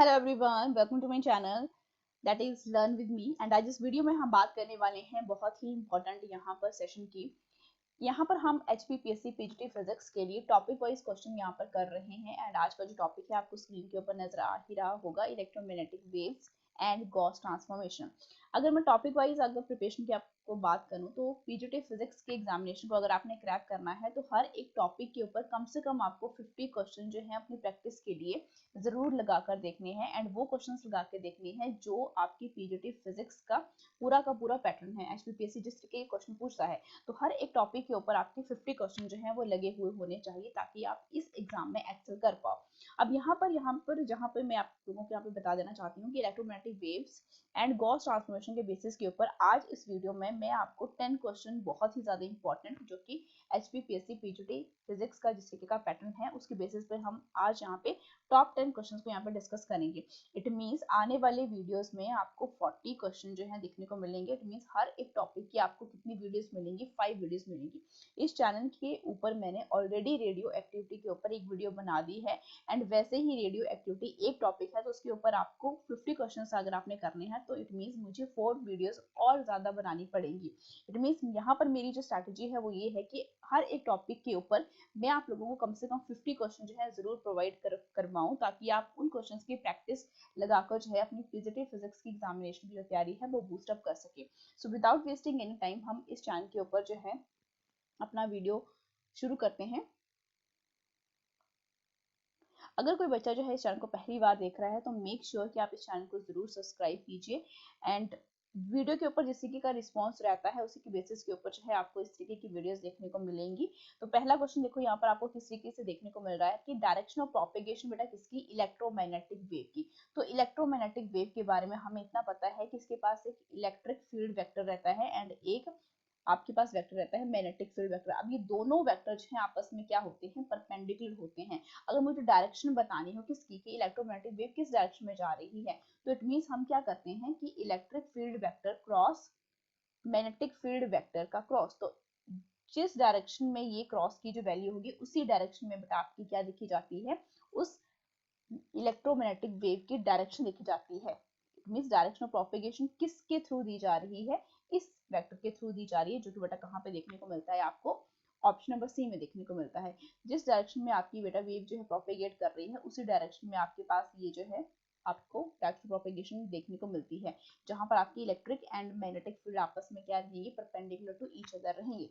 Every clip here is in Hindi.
Hello everyone, welcome to my channel that is learn with me. And आज इस वीडियो में हम बात करने वाले हैं बहुत ही इंपॉर्टेंट यहाँ पर सेशन की। यहाँ पर हम HPPSC पीजीटी फिजिक्स के लिए टॉपिक वाइज क्वेश्चन यहाँ पर कर रहे हैं। एंड आज का जो टॉपिक है आपको स्क्रीन के ऊपर नजर आ ही रहा होगा, electromagnetic waves and Gauss transformation. अगर मैं टॉपिक वाइज अगर प्रिपरेशन की आपको बात करूं तो पीजीटी फिजिक्स के एग्जामिनेशन को अगर आपने क्रैक करना है तो हर एक टॉपिक के ऊपर कम से कम आपको 50 क्वेश्चन जो है अपनी प्रैक्टिस के लिए जरूर लगाकर देखने हैं। एंड वो क्वेश्चंस लगा के देखने हैं जो आपकी पीजीटी फिजिक्स का पूरा पैटर्न है। HPPSC जिस तरीके के क्वेश्चन पूछता है तो हर एक टॉपिक के ऊपर आपके 50 क्वेश्चन जो है वो लगे हुए होने चाहिए ताकि आप इस एग्जाम में एक्सेल कर पाओ। अब यहाँ पर जहाँ पर मैं आप लोगों को यहाँ पे बता देना चाहती हूँ कि electromagnetic waves and Gauss transformation के बेसिस के ऊपर आज इस वीडियो में मैं आपको 10 क्वेश्चन बहुत ही ज्यादा इंपॉर्टेंट जो कि HPPSC पीजीटी फिजिक्स का जिस तरीके का पैटर्न है उसके बेसिस पे हम आज यहाँ पे टॉप 10 क्वेश्चंस को यहाँ पे डिस्कस करेंगे। इट मींस आने वाले वीडियोस में आपको 40 क्वेश्चन जो है देखने को मिलेंगे। इट मींस हर एक टॉपिक की आपको कितनी वीडियोस मिलेंगी, 5 वीडियोस मिलेंगी। इस चैनल के ऊपर मैंने ऑलरेडी रेडियो एक्टिविटी के ऊपर एक वीडियो बना दी है। एंड वैसे ही रेडियो एक्टिविटी एक टॉपिक है तो उसके ऊपर आपको 50 क्वेश्चन अगर आपने करने हैं तो इट मींस मुझे 4 वीडियोस और ज्यादा बनानी पड़ेंगी। इट मींस यहाँ पर मेरी जो स्ट्रैटेजी है वो ये है कि हर एक टॉपिक के ऊपर मैं आप लोगों को कम से कम 50 क्वेश्चन जो है जरूर प्रोवाइड करवाऊं ताकि आप उन क्वेश्चंस की प्रैक्टिस लगाकर जो है अपनी पीजीटी फिजिक्स की एग्जामिनेशन की जो तैयारी है वो बूस्ट अप कर सके। So without wasting any time हम इस चैनल के ऊपर जो है अपना वीडियो शुरू करते हैं। अगर कोई बच्चा जो है इस चैनल को पहली बार देख रहा है तो मेक श्योर कि आप इस चैनल को जरूर सब्सक्राइब कीजिए। एंड वीडियो के ऊपर जिस तरीके का रिस्पांस रहता है उसी की बेसिस के ऊपर जो है आपको इस तरीके की वीडियोस देखने को मिलेंगी। तो पहला क्वेश्चन देखो यहाँ पर आपको किस तरीके से देखने को मिल रहा है कि डायरेक्शन ऑफ प्रोपेगेशन बेटा किसकी, इलेक्ट्रोमैग्नेटिक वेव की। तो इलेक्ट्रोमैग्नेटिक वेव के बारे में हमें इतना पता है कि इसके पास एक इलेक्ट्रिक फील्ड वेक्टर रहता है एंड एक आपके पास वेक्टर रहता है मैग्नेटिक फील्ड वेक्टर। अब ये दोनों वेक्टर जो है आपस में क्या होते हैं, परपेंडिकुलर होते हैं। अगर मुझे डायरेक्शन बतानी हो किसकी कि इलेक्ट्रोमैग्नेटिक वेव किस डायरेक्शन में जा रही है तो इट मींस हम क्या करते हैं कि electric field vector cross magnetic field vector का क्रॉस। तो जिस डायरेक्शन में ये क्रॉस की जो वैल्यू होगी उसी डायरेक्शन में बेटा आपकी क्या लिखी जाती है, उस इलेक्ट्रोमैग्नेटिक वेव की डायरेक्शन लिखी जाती है। It means direction of propagation किसके थ्रू दी जा रही है, इस वेक्टर के थ्रू दी जा रही है जो कि बेटा कहाँ पे देखने को मिलता है आपको, ऑप्शन नंबर सी में देखने को मिलता है। जिस डायरेक्शन में आपकी बेटा वेव जो है प्रोपेगेट कर रही है उसी डायरेक्शन में आपके पास ये जो है आपको डायरेक्शन प्रोपेगेशन देखने को मिलती है जहां पर आपकी इलेक्ट्रिक एंड मैग्नेटिक फील्ड आपस में क्या रहेंगे, परपेंडिकुलर टू ईच अदर रहेंगे।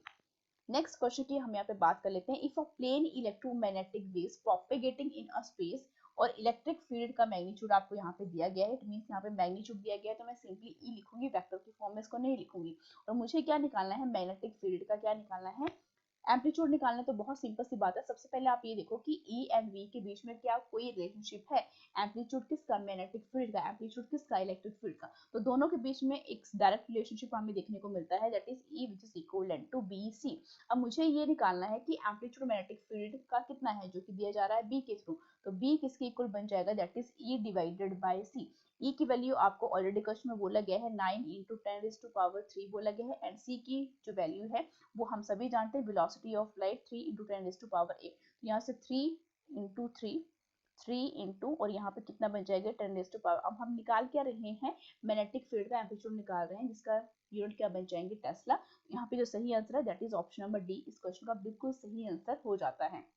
नेक्स्ट क्वेश्चन की हम यहाँ पे बात कर लेते हैं। If a plane electromagnetic waves propagating in a space और इलेक्ट्रिक फील्ड का मैग्नीट्यूड आपको यहाँ पे दिया गया है। इट मींस यहाँ पे मैग्नीट्यूड दिया गया है तो मैं सिंपली ई लिखूंगी, वेक्टर की फॉर्म में इसको नहीं लिखूंगी। और मुझे क्या निकालना है, मैग्नेटिक फील्ड का क्या निकालना है, एम्पलीट्यूड निकालना। तो बहुत सिंपल सी बात है। सबसे पहले आप ये देखो कि ई एंड वी के बीच में क्या कोई रिलेशनशिप है, एम्पलीट्यूड किसका, मैग्नेटिक फील्ड का, एम्पलीट्यूड किसका, इलेक्ट्रिक फील्ड का। तो दोनों के बीच में एक डायरेक्ट रिलेशनशिप हमें देखने को मिलता है, that is E which is equivalent to B C. अब मुझे ये निकालना है कि एम्पलीट्यूड मैग्नेटिक फील्ड का कितना है जो कि दिया जा रहा है बी के थ्रू। तो बी किसके इक्वल बन जाएगा, that is E divided by C. E की वैल्यू आपको ऑलरेडी क्वेश्चन में बोला गया है 9 इंटू 10⁻³ बोला गया है। एंड सी की जो वैल्यू है वो हम सभी जानते हैं, वेलोसिटी ऑफ लाइट 3 इंटू 10⁻⁸। तो यहाँ से 3 इंटू 3 इंटू और यहाँ पे कितना बन जाएगा 10⁻। अब हम निकाल क्या रहे हैं, मैग्नेटिक फील्ड का एम्पलीट्यूड निकाल रहे हैं जिसका यूनिट क्या बन जाएंगे, टेस्ला। यहाँ पे जो सही आंसर है that is option number D, इस क्वेश्चन का बिल्कुल सही आंसर हो जाता है।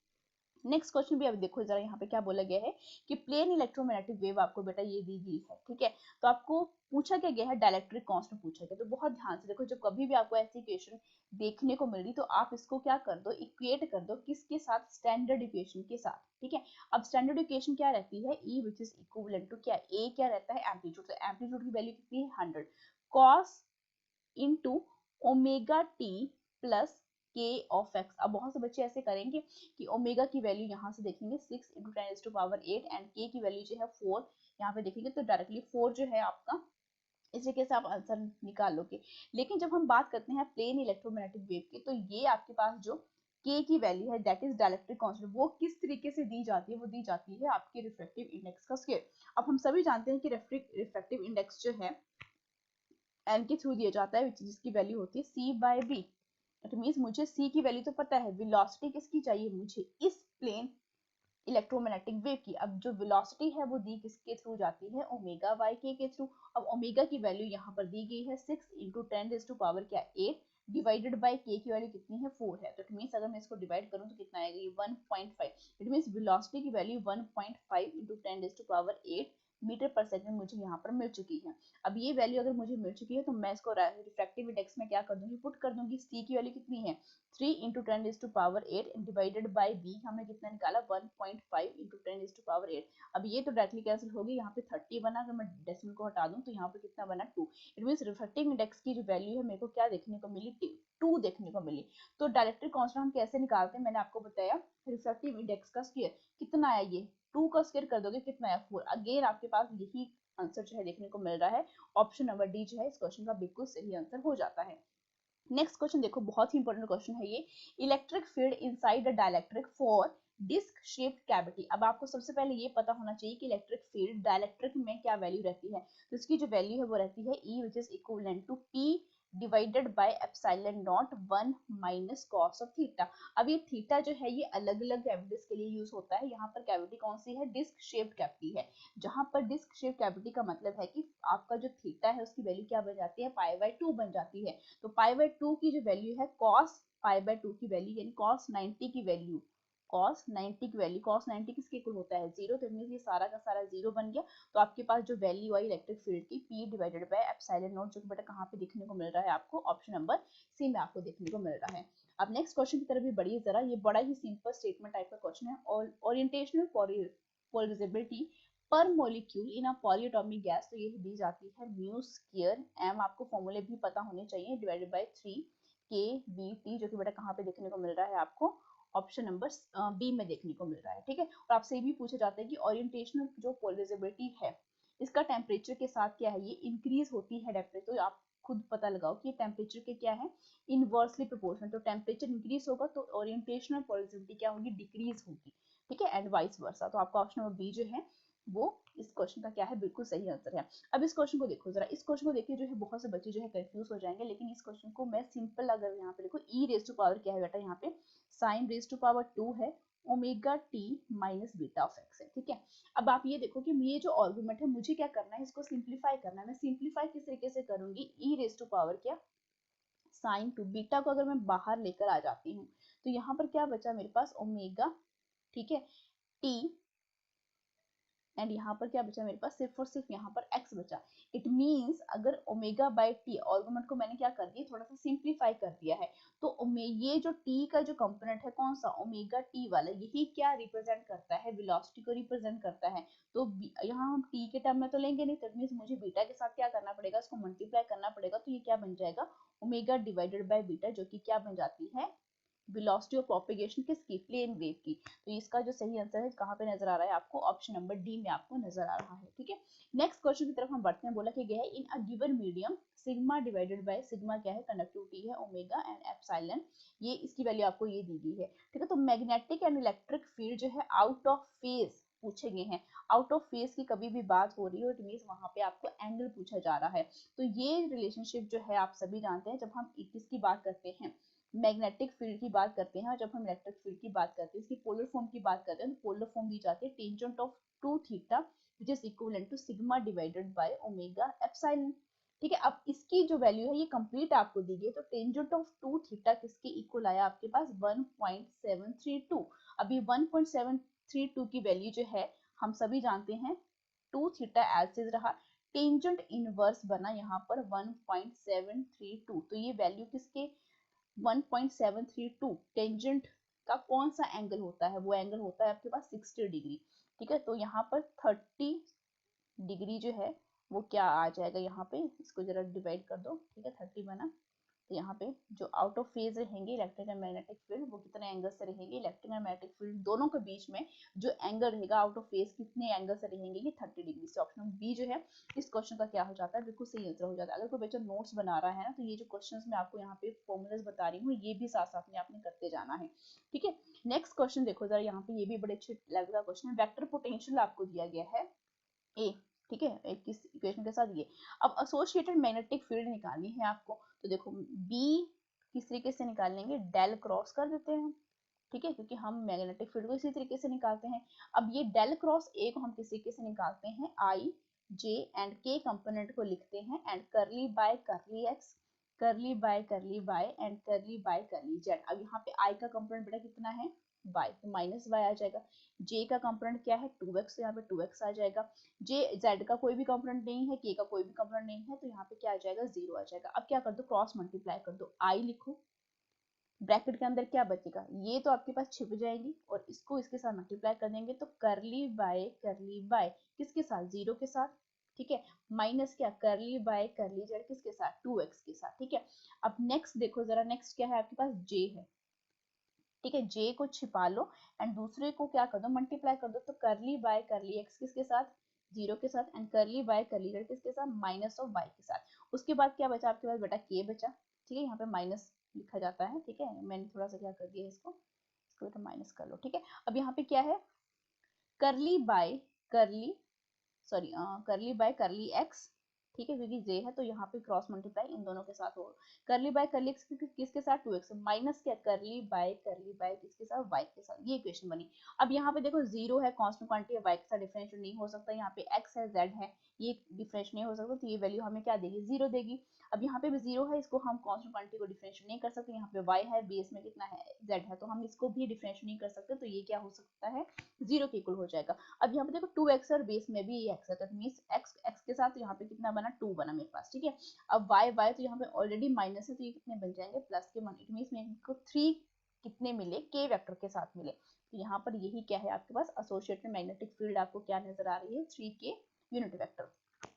नेक्स्ट क्वेश्चन भी अब देखो जरा यहाँ पे क्या बोला गया है कि प्लेन इलेक्ट्रोमैग्नेटिक वेव आपको बेटा ये दी गई है, ठीक है। तो आपको पूछा क्या गया है, डाइलेक्ट्रिक कांस्टेंट पूछा गया। तो बहुत ध्यान से देखो, जब कभी भी आपको ऐसी इक्वेशन देखने को मिल रही तो आप इसको क्या कर दो, इक्वेट कर दो किसके साथ, स्टैंडर्ड इक्वेशन के साथ, ठीक है। अब स्टैंडर्ड इक्वेशन क्या रहती है, ई विच इज इक्विवेलेंट टू क्या, ए क्या रहता है, एम्पलीट्यूड। तो एम्पलीट्यूड की वैल्यू कितनी है 100 cos into omega T plus के ऑफ एक्स। अब बहुत से बच्चे ऐसे करेंगे कि ओमेगा की वैल्यू यहाँ से देखेंगे 6 इंटू 10⁸ एंड के की वैल्यू जो है 4 यहाँ पे देखेंगे तो डायरेक्टली 4 जो है आपका इस तरीके से आप आंसर निकाल लोगे। लेकिन जब हम बात करते हैं प्लेन इलेक्ट्रोमैग्नेटिक वेव की तो ये आपके पास जो के की वैल्यू है दैट इज डाइलेक्ट्रिक कांस्टेंट, वो किस तरीके से दी जाती है, वो दी जाती है आपके रिफ्रैक्टिव इंडेक्स का स्क्वायर। अब हम सभी जानते हैं कि रिफ्रैक्टिव इंडेक्स जो है एन के थ्रू दिया जाता है जिसकी वैल्यू होती है सी बाय बी। इट मींस मुझे सी की वैल्यू तो पता है, वेलोसिटी किसकी चाहिए मुझे, इस प्लेन इलेक्ट्रोमैग्नेटिक वेव की। अब जो वेलोसिटी है वो दी किसके थ्रू जाती है, ओमेगा वाई के थ्रू। अब ओमेगा की वैल्यू यहाँ पर दी गई है 6 इंटू 10⁻⁸ क्या 8 डिवाइडेड बाय के की वैल्यू कितनी है 4 है। तो इट मींस अगर मैं इसको डिवाइड करूं तो कितना आएगा, ये 1.5। इट मींस वेलोसिटी की वैल्यू 1.5 इंटू 10⁸ मीटर पर सेकंड मुझे यहाँ पर मिल चुकी है। अब ये वैल्यू अगर मुझे मिल चुकी है तो मैं इसको रिफ्रैक्टिव इंडेक्स में क्या कर दूंगी, पुट कर दूंगी। सी की वैल्यू कितनी है 3 इंटू 10⁸ डिवाइडेड बाई बी हमने कितना निकाला 1.5 इंटू 10⁸। अब ये तो डायरेक्टली कैंसिल होगी, यहाँ पे 30 बना, अगर मैं डेसिमल को हटा दूं तो यहाँ पे कितना बना 2। इट मींस रिफ्रैक्टिव इंडेक्स की जो वैल्यू है मेरे को क्या देखने को मिली, 2 देखने को मिली। तो डायरेक्टली कांस्टेंट हम कैसे निकालते हैं, मैंने आपको बताया रिफ्रैक्टिव इंडेक्स का स्क्वायर कितना आया, ये 2 का स्क्वायर कर दोगे कितना आया 4। अगेन आपके पास यही आंसर जो है देखने को मिल रहा है। ऑप्शन नंबर डी जो है इस क्वेश्चन का बिल्कुल सही आंसर हो जाता है। नेक्स्ट क्वेश्चन देखो, बहुत ही इंपॉर्टेंट क्वेश्चन है ये। Electric field inside a dielectric for disc shaped cavity. अब आपको सबसे पहले ये पता होना चाहिए कि इलेक्ट्रिक फील्ड डाइलेक्ट्रिक में क्या वैल्यू रहती है। तो इसकी जो वैल्यू है वो रहती है E which is equivalent to P divided by epsilon naught 1 minus cos of theta. अब ये थीटा जो है ये अलग अलग कैविटीज के लिए यूज होता है। यहाँ पर कैविटी कौन सी है, डिस्क शेप्ड कैविटी है। जहां पर डिस्क शेप्ड कैविटी का मतलब है कि आपका जो थीटा है उसकी वैल्यू क्या बन जाती है, π/2 बन जाती है। तो π/2 की जो वैल्यू है cos π/2 की वैल्यू यानी cos 90 की वैल्यू, cos 90 की वैल्यू, cos 90 किसके इक्वल होता है 0। तो ये सारा का सारा 0 बन गया। तो आपके पास जो वैल्यू आई इलेक्ट्रिक फील्ड की P divided by epsilon not, जो कि बेटा कहाँ पे देखने को मिल रहा है आपको, ऑप्शन नंबर सी में आपको देखने को मिल रहा है। अब नेक्स्ट क्वेश्चन की तरफ भी बढ़िए जरा, ये बड़ा ही सिंपल स्टेटमेंट टाइप का क्वेश्चन है। और ओरिएंटेशनल पोलराइजेबिलिटी पर मॉलिक्यूल इन अ पॉलीएटॉमिक गैस, तो ये दी जाती है म्यू स्क्वायर एम, आपको फॉर्मूले भी पता होने चाहिए, डिवाइडेड बाय 3 के वी टी, जो कि बेटा कहाँ पे देखने को मिल रहा है आपको, ऑप्शन नंबर बी में देखने को मिल रहा है। ठीक है, और आपसे ये भी पूछा जाता है कि ओरिएंटेशनल जो पोलराइजेबिलिटी है इसका टेम्परेचर के साथ क्या है, ये इंक्रीज होती है टेम्परेचर। तो आप खुद पता लगाओ कि टेम्परेचर के क्या है, इनवर्सली प्रोपोर्शनल। तो टेम्परेचर इंक्रीज होगा तो ओरिएंटेशनल पोलराइजेबिलिटी क्या होगी, डिक्रीज होगी। ठीक है, एंड वाइस वर्सा। तो आपका ऑप्शन नंबर बी जो है वो इस क्वेश्चन का क्या है, बिल्कुल सही आंसर है। अब इस क्वेश्चन को देखो जरा, इस क्वेश्चन को देखिए जो है बहुत से बच्चे जो है कंफ्यूज हो जाएंगे, लेकिन इस क्वेश्चन को मैं सिंपल अगर यहाँ पे देखो e रेज टू पावर क्या है बेटा, यहाँ पे sin रेज टू पावर 2 है, omega t minus beta of x है। ठीक है, अब आप ये देखो कि ये जो आर्गुमेंट है मुझे क्या करना है, इसको सिंप्लीफाई करना है। मैं सिंप्लीफाई किस तरीके से करूंगी, e रेज टू पावर क्या sin 2, बीटा को अगर मैं बाहर लेकर आ जाती हूँ तो यहाँ पर क्या बचा मेरे पास ओमेगा, ठीक है, t, एंड यहाँ पर क्या बचा मेरे पास, सिर्फ और सिर्फ यहाँ पर x बचा। इट मींस अगर ओमेगा बाय टी आर्गुमेंट को मैंने क्या कर दिया, थोड़ा सा सिंप्लीफाई कर दिया है। तो ये जो t का जो कंपोनेंट है कौन सा, ओमेगा t वाला, यही क्या रिप्रेजेंट करता है, वेलोसिटी को रिप्रेजेंट करता है। तो यहाँ हम t के टर्म में तो लेंगे नहीं, तो मींस मुझे बीटा के साथ क्या करना पड़ेगा, इसको मल्टीप्लाई करना पड़ेगा। तो ये क्या बन जाएगा, ओमेगा डिवाइडेड बाय बीटा, जो कि क्या बन जाती है, वेलोसिटी ऑफ प्रोपेगेशन किसकी, प्लेन वेव की। तो इसका जो सही आंसर है कहाँ पे नजर आ रहा है आपको, ऑप्शन नंबर डी में आपको नजर आ रहा है। ठीक है, नेक्स्ट क्वेश्चन की तरफ हम बढ़ते हैं। बोला कि गया है in a given medium sigma divided by sigma क्या है, कंडक्टिविटी है, ओमेगा एंड एप्सिलॉन, ये इसकी वैल्यू आपको ये दी गई है। ठीक है, तो मैग्नेटिक एंड इलेक्ट्रिक फील्ड जो है आउट ऑफ फेज पूछे गए हैं। आउट ऑफ फेज की कभी भी बात हो रही है, इट मींस वहां पे आपको एंगल पूछा जा रहा है। तो ये रिलेशनशिप जो है आप सभी जानते हैं, जब हम किसकी बात करते हैं, मैग्नेटिक फील्ड की बात करते हैं, और जब हम इलेक्ट्रिक फील्ड की बात करते हैं, इसकी पोलर फॉर्म की बात करते हैं, तो पोलर फॉर्म दी जाती है tangent of 2 theta which is equivalent to sigma divided by omega epsilon. ठीक है, अब इसकी जो वैल्यू है ये कंप्लीट आपको दी गई है। तो टेंजेंट ऑफ 2 थीटा किसके इक्वल आया आपके पास, 1.732। अभी 1.732 की वैल्यू जो है हम सभी जानते हैं 2 थीटा एज इज रहा, टेंजेंट इनवर्स बना यहाँ पर 1.732। तो ये वैल्यू किसके, 1.732 टेंजेंट का कौन सा एंगल होता है, वो एंगल होता है आपके पास 60 डिग्री। ठीक है, तो यहाँ पर 30 डिग्री जो है वो क्या आ जाएगा, यहाँ पे इसको जरा डिवाइड कर दो। ठीक है, 30 बना, तो यहाँ पे जो आउट ऑफ फेज रहेंगे इलेक्ट्रिक एंड मैग्नेटिक फील्ड, वो कितने एंगल से रहेंगे, इलेक्ट्रिक एंड मैग्नेटिक फील्ड दोनों के बीच में जो एंगल रहेगा आउट ऑफ फेज कितने एंगल से रहेंगे, ये 30 डिग्री से। ऑप्शन बी जो है इस क्वेश्चन का क्या हो जाता है, बिल्कुल सही आंसर हो जाता है। अगर कोई बच्चा नोट्स बना रहा है ना, तो ये जो क्वेश्चन मैं आपको यहाँ पे फॉर्मूलाज बता रही हूँ ये भी साथ साथ में आपने करते जाना है। ठीक है, नेक्स्ट क्वेश्चन देखो जरा, यहाँ पे ये भी बड़े अच्छे लेवल का क्वेश्चन है। वेक्टर पोटेंशियल आपको दिया गया है ए, ठीक है, एक किस इक्वेशन के साथ ये। अब एसोसिएटेड मैग्नेटिक फील्ड निकालनी है आपको, तो देखो बी किस तरीके से निकाल लेंगे, डेल क्रॉस कर देते हैं। ठीक है, क्योंकि हम मैग्नेटिक फील्ड को इसी तरीके से निकालते हैं। अब ये डेल क्रॉस ए को हम किस तरीके से निकालते हैं, आई जे एंड के कंपोनेंट को लिखते हैं एंड करली बाय करली x, curly by curly Y and curly by curly Z. अब यहाँ पे आई का कंपोनेंट बेटा कितना है, y, तो माइनस वाई आ जाएगा। j का कंपोनेंट क्या है 2x, तो यहाँ पे 2x आ जाएगा। z का कोई भी कंपोनेंट नहीं है, k का कोई भी कंपोनेंट नहीं है, तो यहाँ पे क्या आ जाएगा 0 आ जाएगा। अब क्या कर दो, क्रॉस मल्टीप्लाई कर दो, i लिखो, ब्रैकेट के अंदर क्या बचेगा, ये तो आपके पास छिप जाएगी और इसको इसके साथ मल्टीप्लाई कर देंगे तो करली बाय किसके साथ, 0 के साथ, ठीक है, माइनस क्या करली बाय करली जेड किसके साथ, 2x के साथ, ठीक है। अब नेक्स्ट देखो जरा, नेक्स्ट क्या है आपके पास, j है, ठीक है, j को छिपा लो एंड दूसरे को क्या कर दो, मल्टीप्लाई कर दो, तो करली बाय करली एक्स किसके साथ, 0 के साथ and curly by curly Z किसके साथ, माइनस ऑफ y के साथ। उसके बाद क्या बचा आपके पास बेटा, k बचा, ठीक है, यहाँ पे माइनस लिखा जाता है, ठीक है, मैंने थोड़ा सा क्या कर दिया इसको बेटा माइनस कर लो, ठीक है। अब यहाँ पे क्या है, करली बाय करली करली बाय करली एक्स, ठीक है, क्योंकि जे है तो यहाँ पे क्रॉस मल्टीप्लाई इन दोनों के साथ होगा, करली बाय करली एक्स किसके साथ, 2x, माइनस क्या करली बाय किसके साथ, y के साथ। ये इक्वेशन बनी। अब यहाँ पे देखो 0 है, कांस्टेंट क्वांटिटी है, y के साथ डिफरेंशिएट नहीं हो सकता, यहाँ पे x है z है, ये डिफरेंशिएट नहीं हो सकता, तो ये वैल्यू हमें क्या देगी, 0 देगी। अब यहाँ पे भी 0 है, इसको हम कांस्टेंट क्वांटिटी को डिफरेंशिएट नहीं कर सकते, यहाँ पे y है, बेस में कितना है z है, तो हम इसको भी डिफरेंशिएट नहीं कर सकते, तो ये क्या हो सकता है, 0 के इक्वल हो जाएगा। अब यहाँ पे देखो 2x और बेस में भी ये x है, तो मींस x के साथ यहाँ पे कितना बना, 2 बना मेरे पास, ठीक है। अब y तो यहाँ पे ऑलरेडी माइनस है, तो ये कितने बन जाएंगे, प्लस के मन, इट मींस मेरे को 3 कितने मिले, k वेक्टर के साथ मिले। तो यहाँ पर यही क्या है आपके पास, एसोसिएटेड मैग्नेटिक फील्ड आपको क्या नजर आ रही है, 3k unit vector.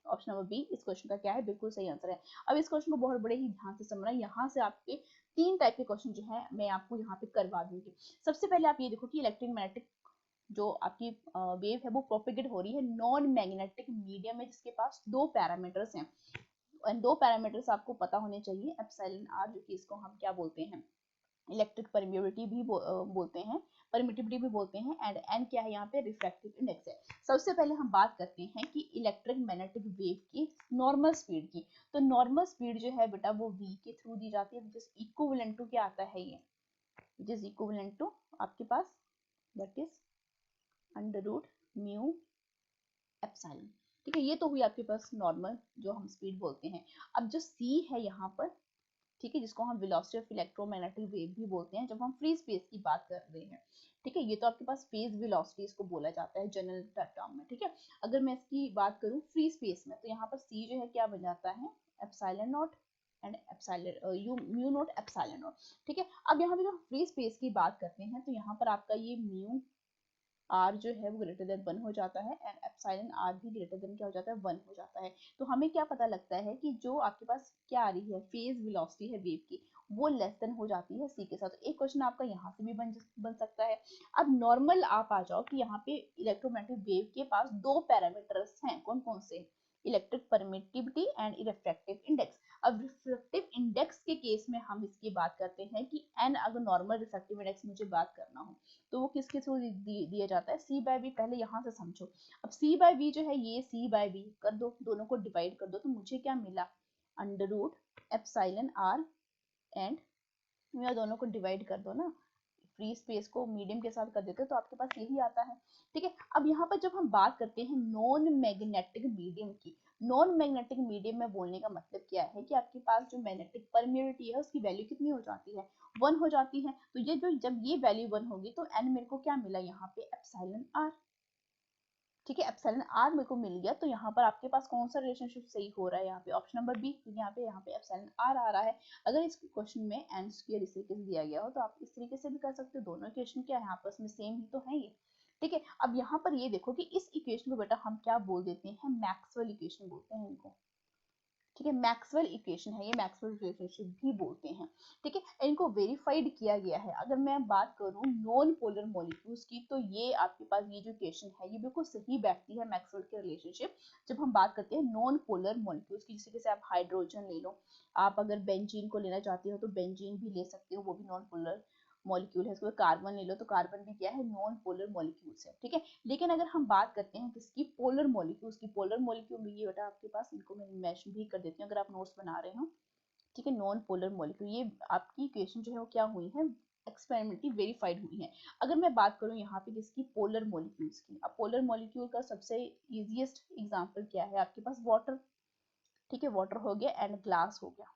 Option number B इस क्वेश्चन का क्या है, बिल्कुल सही आंसर है। अब इस क्वेश्चन को बहुत बड़े ही ध्यान से समझना, यहाँ से आपके 3 टाइप के क्वेश्चन जो है मैं आपको यहाँ पे करवा दूंगी। सबसे पहले आप ये देखो कि इलेक्ट्रिक मैग्नेटिक जो आपकी वेव है वो प्रोपेगेट हो रही है नॉन मैग्नेटिक मीडियम में, जिसके पास 2 पैरामीटर्स हैं, और 2 पैरामीटर्स आपको पता होने चाहिए, एप्सिलॉन आर जो कि इसको हम क्या बोलते हैं, इलेक्ट्रिक परमिटिविटी भी बोलते हैं, परमिटिविटी भी बोलते हैं, एंड एन क्या है यहाँ पे, रिफ्रैक्टिव इंडेक्स है। सबसे पहले हम बात करते हैं कि इलेक्ट्रिक मैग्नेटिक वेव की नॉर्मल स्पीड की। तो नॉर्मल स्पीड जो है बेटा वो v के थ्रू दी जाती है, विच इज इक्विवेलेंट टू क्या आता है, ये विच इज इक्विवेलेंट टू आपके पास that is under root mu epsilon, ठीक है। ये तो हुई आपके पास नॉर्मल जो हम स्पीड बोलते हैं। अब जो c है यहाँ पर, ठीक है, जिसको हम वेलोसिटी ऑफ इलेक्ट्रोमैग्नेटिक वेव भी बोलते हैं, जब हम फ्री स्पेस की बात कर रहे हैं, ठीक है, ये तो आपके पास फेज वेलोसिटी इसको बोला जाता है जनरल टर्म में, ठीक है। अगर मैं इसकी बात करूं फ्री स्पेस में, तो यहाँ पर c जो है क्या बन जाता है, epsilon not and epsilon you mu naught epsilon not, ठीक है। अब यहाँ पे जब फ्री स्पेस की बात करते हैं, तो यहाँ पर आपका ये म्यू आर जो है वो ग्रेटर देन 1 हो जाता है एंड एप्सिलॉन आर भी ग्रेटर देन क्या हो जाता है, 1 हो जाता है। तो हमें क्या पता लगता है कि जो आपके पास क्या आ रही है, फेज वेलोसिटी है वेव की, वो लेस देन हो जाती है सी के साथ। तो एक क्वेश्चन आपका यहाँ से भी बन सकता है। अब नॉर्मल आप आ जाओ कि यहाँ पे इलेक्ट्रोमैग्नेटिक वेव के पास 2 पैरामीटर्स हैं, कौन कौन से, electric permittivity and refractive index. अब रिफ्रैक्टिव इंडेक्स के केस में हम इसकी बात करते हैं कि एन, अगर नॉर्मल रिफ्रैक्टिव इंडेक्स मुझे बात करना हो तो वो किसके थ्रू दिया जाता है, सी बाय वी। पहले यहाँ से समझो, अब सी बाय वी जो है ये सी बाय वी कर दो, दोनों को डिवाइड कर दो, तो मुझे क्या मिला, under root epsilon R and mu, दोनों को डिवाइड कर दो ना, फ्री स्पेस को मीडियम के साथ कर देते हैं, तो आपके पास यही आता है, ठीक है। अब यहाँ पर जब हम बात करते हैं नॉन मैग्नेटिक मीडियम की, नॉन मैग्नेटिक मीडियम में बोलने का मतलब क्या है कि आपके पास जो मैग्नेटिक परमिटिविटी है उसकी वैल्यू कितनी हो जाती है, 1 हो जाती है। तो ये जो जब ये वैल्यू 1 होगी तो एन मेरे को क्या मिला यहाँ पे, एप्सिलॉन आर, ठीक है, एप्सिलॉन आर मेरे को मिल गया। तो यहाँ पर आपके पास कौन सा रिलेशनशिप सही हो रहा है, यहाँ पे ऑप्शन नंबर बी, क्योंकि यहाँ पे एप्सिलॉन आर आ रहा है। अगर इस क्वेश्चन में एन स्क्वायर इस तरीके से दिया गया हो तो आप इस तरीके से भी कर सकते हो, दोनों इक्वेशन क्या है आपस में सेम ही तो है ये, ठीक है। अब यहाँ पर ये देखो कि इस इक्वेशन को बेटा हम क्या बोल देते हैं, मैक्सवेल इक्वेशन बोलते हैं इनको, ठीक है, मैक्सवेल इक्वेशन है ये, मैक्सवेल रिलेशनशिप भी बोलते हैं, ठीक है। इनको वेरीफाइड किया गया है। अगर मैं बात करूं नॉन पोलर मॉलिक्यूल्स की, तो ये आपके पास ये जो इक्वेशन है ये बिल्कुल सही बैठती है मैक्सवेल के रिलेशनशिप। जब हम बात करते हैं नॉन पोलर मॉलिक्यूल्स की, जैसे कि आप हाइड्रोजन ले लो, आप अगर बेंजीन को लेना चाहते हो तो बेंजीन भी ले सकते हो, वो भी नॉन पोलर मॉलिक्यूल है। इसको कार्बन ले लो तो कार्बन भी क्या है, नॉन पोलर मॉलिक्यूल्स है, ठीक है। लेकिन अगर हम बात करते हैं किसकी, पोलर मॉलिक्यूल्स की, पोलर मॉलिक्यूल में ये बेटा आपके पास, इनको मैं मेंशन भी कर देती हूँ अगर आप नोट्स बना रहे हो, ठीक है। नॉन पोलर मॉलिक्यूल, ये आपकी इक्वेशन जो है वो क्या हुई है, एक्सपेरिमेंटली वेरीफाइड हुई हैं। अगर मैं बात करूं यहाँ पे किसकी, पोलर मॉलिक्यूल्स की। अब पोलर मॉलिक्यूल का सबसे इजीएस्ट एग्जांपल क्या है आपके पास, वाटर। ठीक है, वाटर हो गया एंड ग्लास हो गया।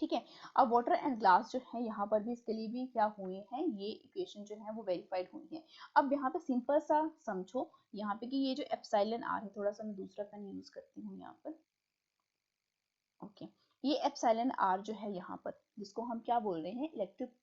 ठीक है, अब वाटर एंड ग्लास जो है यहाँ पर भी इसके लिए भी क्या हुए हैं, ये इक्वेशन जो है वो वेरीफाइड हुई है। अब यहाँ पे सिंपल सा समझो यहाँ पे कि ये जो एप्सिलॉन आर है, थोड़ा सा मैं दूसरा पेन यूज करती हूँ यहाँ पर। ओके, ये एप्सिलॉन आर जो है यहाँ पर, जिसको हम क्या बोल रहे हैं, इलेक्ट्रिक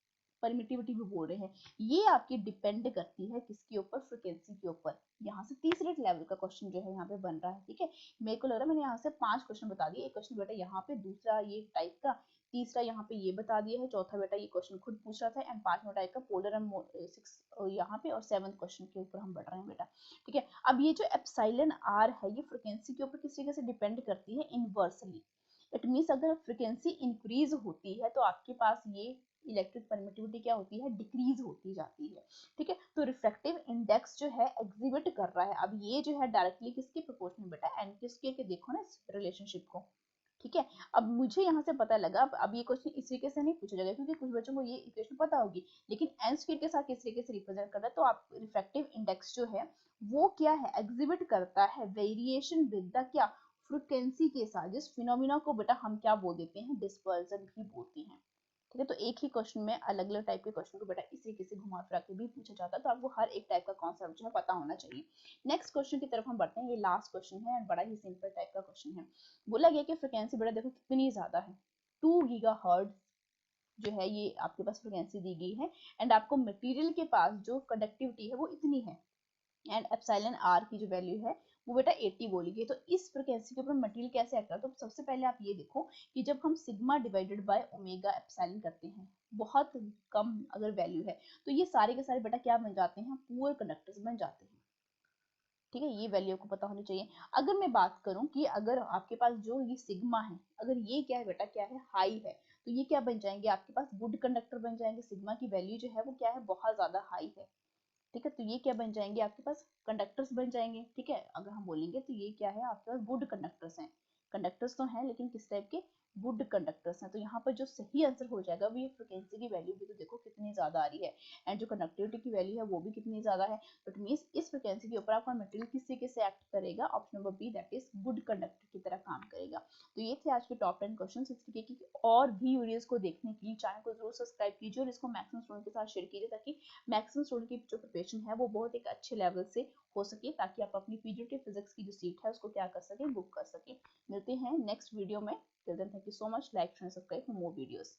परमिटिविटी भी बोल रहे हैं, ये आपकी डिपेंड करती है किसके ऊपर, फ्रीक्वेंसी के ऊपर। यहाँ से तीसरे लेवल का क्वेश्चन जो है यहाँ पे बन रहा है। ठीक है, मेरे को लग रहा है मैंने यहाँ से 5 क्वेश्चन बता दिए। एक क्वेश्चन बेटा यहाँ पे, दूसरा ये टाइप का, तीसरा यहाँ पे ये बता दिया है, चौथा बेटा ये क्वेश्चन खुद पूछ रहा था, एंड 5वां टाइप का पोलर एंड 6 यहाँ पे, और 7th क्वेश्चन के ऊपर हम बढ़ रहे हैं बेटा। ठीक है, अब ये जो एप्सिलॉन आर है, ये फ्रीक्वेंसी के ऊपर किस तरीके से डिपेंड करती है, इनवर्सली। इट मीन्स अगर फ्रीक्वेंसी इंक्रीज होती है तो आपके पास ये इलेक्ट्रिक परमिटिविटी क्या होती है, डिक्रीज होती जाती है। ठीक है, तो रिफ्रैक्टिव इंडेक्स जो है एग्जिबिट कर रहा है। अब ये जो है डायरेक्टली किसके प्रोपोर्शनल बेटा, एन के देखो ना इस रिलेशनशिप को। ठीक है, अब मुझे यहाँ से पता लगा, अब ये क्वेश्चन इस तरीके से नहीं पूछा जाएगा क्योंकि कुछ बच्चों को ये इक्वेशन पता होगी, लेकिन एन स्क्वायर के साथ किस तरीके से रिप्रेजेंट करता है, तो आप रिफ्रैक्टिव इंडेक्स जो है वो क्या है, एग्जिबिट करता है वेरिएशन विद द क्या, फ्रीक्वेंसी के साथ। जिस फिनोमिना को बेटा हम क्या बोल देते हैं, डिस्पर्जन भी बोलते हैं। ठीक है, तो एक ही क्वेश्चन में अलग अलग टाइप के क्वेश्चन को बेटा इस तरीके से घुमा फिरा के भी पूछा जाता है, तो आपको हर एक टाइप का कॉन्सेप्ट जो है पता होना चाहिए। नेक्स्ट क्वेश्चन की तरफ हम बढ़ते हैं, ये लास्ट क्वेश्चन है और बड़ा ही सिंपल टाइप का क्वेश्चन है। बोला गया कि फ्रिक्वेंसी बेटा देखो कितनी ज्यादा है, 2 गीगाहर्ट्ज जो है ये आपके पास फ्रिक्वेंसी दी गई है, एंड आपको मटेरियल के पास जो कंडक्टिविटी है वो इतनी है, एंड एप्सिलॉन आर की जो वैल्यू है वो बेटा 80 बोली गई। तो इस फ्रीक्वेंसी के ऊपर मटेरियल कैसे एक्ट करता है, तो सबसे पहले आप ये देखो कि जब हम sigma divided by omega epsilon करते हैं, बहुत कम अगर वैल्यू है, तो ये सारे के सारे बेटा क्या बन जाते हैं, पुअर कंडक्टर्स बन जाते हैं। ठीक है, ये वैल्यू को पता होनी चाहिए। अगर मैं बात करूं कि अगर आपके पास जो ये सिग्मा है, अगर ये क्या है बेटा, क्या है, हाई है, तो ये क्या बन जाएंगे आपके पास, गुड कंडक्टर बन जाएंगे। सिग्मा की वैल्यू जो है वो क्या है, बहुत ज्यादा हाई है। ठीक है, तो ये क्या बन जाएंगे आपके पास, कंडक्टर्स बन जाएंगे। ठीक है, अगर हम बोलेंगे तो ये क्या है आपके पास, गुड कंडक्टर्स हैं। कंडक्टर्स तो हैं लेकिन किस टाइप के, गुड कंडक्टर्स हैं। तो यहाँ पर जो सही आंसर हो जाएगा वो ये फ्रिक्वेंसी की वैल्यू भी तो देखो कितनी ज्यादा आ रही है, एंड जो कंडक्टिविटी की वैल्यू है वो भी कितनी ज्यादा है। तो इट मींस इस फ्रिक्वेंसी के ऊपर आपका मटेरियल किस तरीके से एक्ट करेगा, option number B, that is good conductor की तरह काम करेगा। तो ये थे आज के टॉप 10 क्वेश्चन। इस तरीके की और भी वीडियोस को देखने के लिए चैनल को जरूर सब्सक्राइब कीजिए और इसको मैक्सिमम स्टूडेंट के साथ शेयर कीजिए, ताकि मैक्सिमम स्टूडेंट की जो प्रिपरेशन है वो बहुत एक अच्छे लेवल से हो सके, ताकि आप अपनी पीजीटी फिजिक्स की जो सीट है उसको क्या कर सके, बुक कर सके। मिलते हैं नेक्स्ट वीडियो में। Till then thank you so much, like and subscribe for more videos.